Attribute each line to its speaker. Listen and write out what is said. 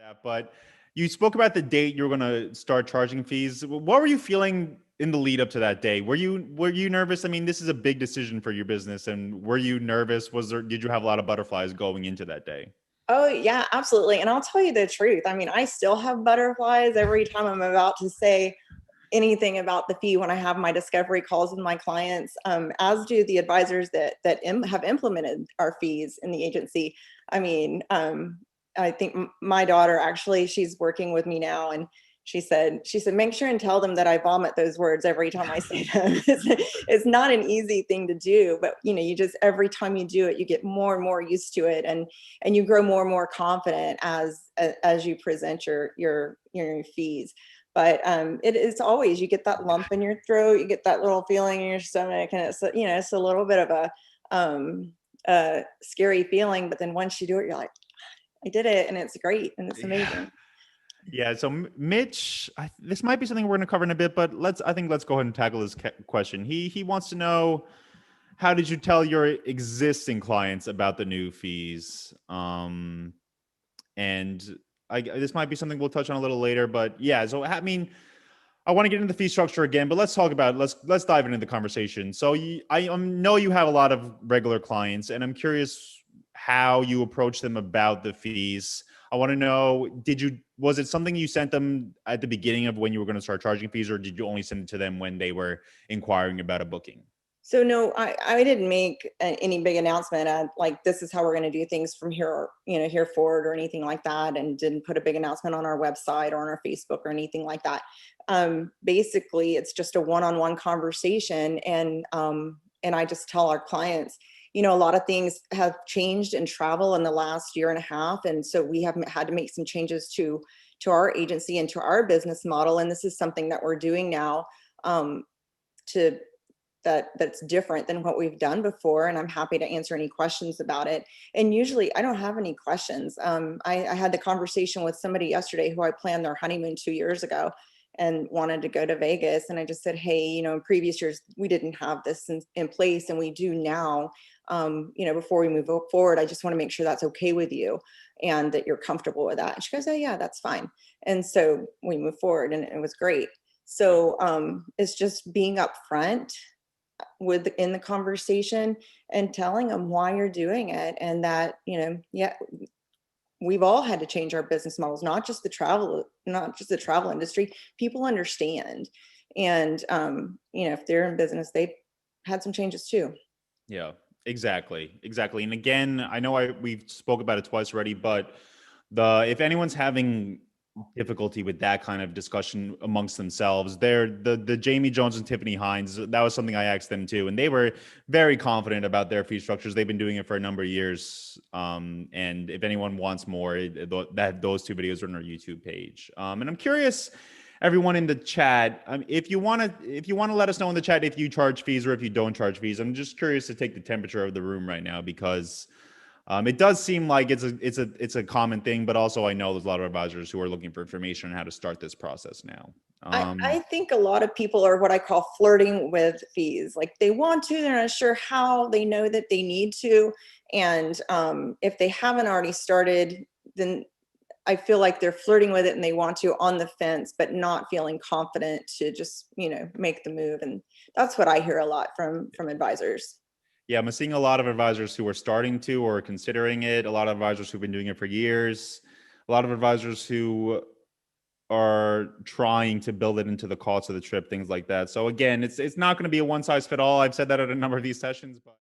Speaker 1: that, but you spoke about the date you were going to start charging fees. What were you feeling in the lead up to that day? Were you nervous? I mean, this is a big decision for your business, and were you nervous? Did you have a lot of butterflies going into that day?
Speaker 2: Oh, yeah, absolutely. And I'll tell you the truth. I mean, I still have butterflies every time I'm about to say anything about the fee when I have my discovery calls with my clients, as do the advisors that have implemented our fees in the agency. I mean, I think my daughter actually, she's working with me now, and she said, make sure and tell them that I vomit those words every time I say them. It's not an easy thing to do, but you just every time you do it, you get more and more used to it, and you grow more and more confident as you present your fees. But it's always, you get that lump in your throat, you get that little feeling in your stomach, and it's a little bit of a scary feeling. But then once you do it, you're like, I did it, and it's great, and it's
Speaker 1: Yeah.
Speaker 2: amazing.
Speaker 1: Yeah. So Mitch, this might be something we're going to cover in a bit, but let's go ahead and tackle this question. He wants to know, how did you tell your existing clients about the new fees? And this might be something we'll touch on a little later, but yeah. So I mean, I want to get into the fee structure again, but let's talk about let's dive into the conversation. So I know you have a lot of regular clients, and I'm curious how you approach them about the fees. I want to know, was it something you sent them at the beginning of when you were going to start charging fees, or did you only send it to them when they were inquiring about a booking?
Speaker 2: So no, I didn't make any big announcement like this is how we're going to do things from here forward or anything like that, and didn't put a big announcement on our website or on our Facebook or anything like that. Basically, it's just a one-on-one conversation, and I just tell our clients, a lot of things have changed in travel in the last year and a half, and so we have had to make some changes to our agency and to our business model, and this is something that we're doing now. To that's different than what we've done before, and I'm happy to answer any questions about it. And usually I don't have any questions. I had the conversation with somebody yesterday who I planned their honeymoon 2 years ago and wanted to go to Vegas, and I just said, hey, in previous years we didn't have this in place, and we do now. Before we move forward, I just want to make sure that's okay with you and that you're comfortable with that. And she goes, oh yeah, that's fine. And so we move forward, and it was great. So it's just being upfront in the conversation and telling them why you're doing it, and that yeah, we've all had to change our business models, not just the travel industry. People understand, and if they're in business, they've had some changes too.
Speaker 1: Yeah, exactly. And again, I know we've spoke about it twice already, but if anyone's having difficulty with that kind of discussion amongst themselves, the Jamie Jones and Tiffany Hines, that was something I asked them too, and they were very confident about their fee structures. They've been doing it for a number of years. And if anyone wants more, those two videos are on our YouTube page. And I'm curious, everyone in the chat, if you want to let us know in the chat if you charge fees or if you don't charge fees. I'm just curious to take the temperature of the room right now, because it does seem like it's a common thing, but also I know there's a lot of advisors who are looking for information on how to start this process now.
Speaker 2: I think a lot of people are what I call flirting with fees. Like they want to, they're not sure how, they know that they need to. And if they haven't already started, then I feel like they're flirting with it and they want to, on the fence, but not feeling confident to just, make the move. And that's what I hear a lot from advisors.
Speaker 1: Yeah, I'm seeing a lot of advisors who are starting to or considering it. A lot of advisors who've been doing it for years. A lot of advisors who are trying to build it into the cost of the trip, things like that. So again, it's not going to be a one size fit all. I've said that at a number of these sessions, but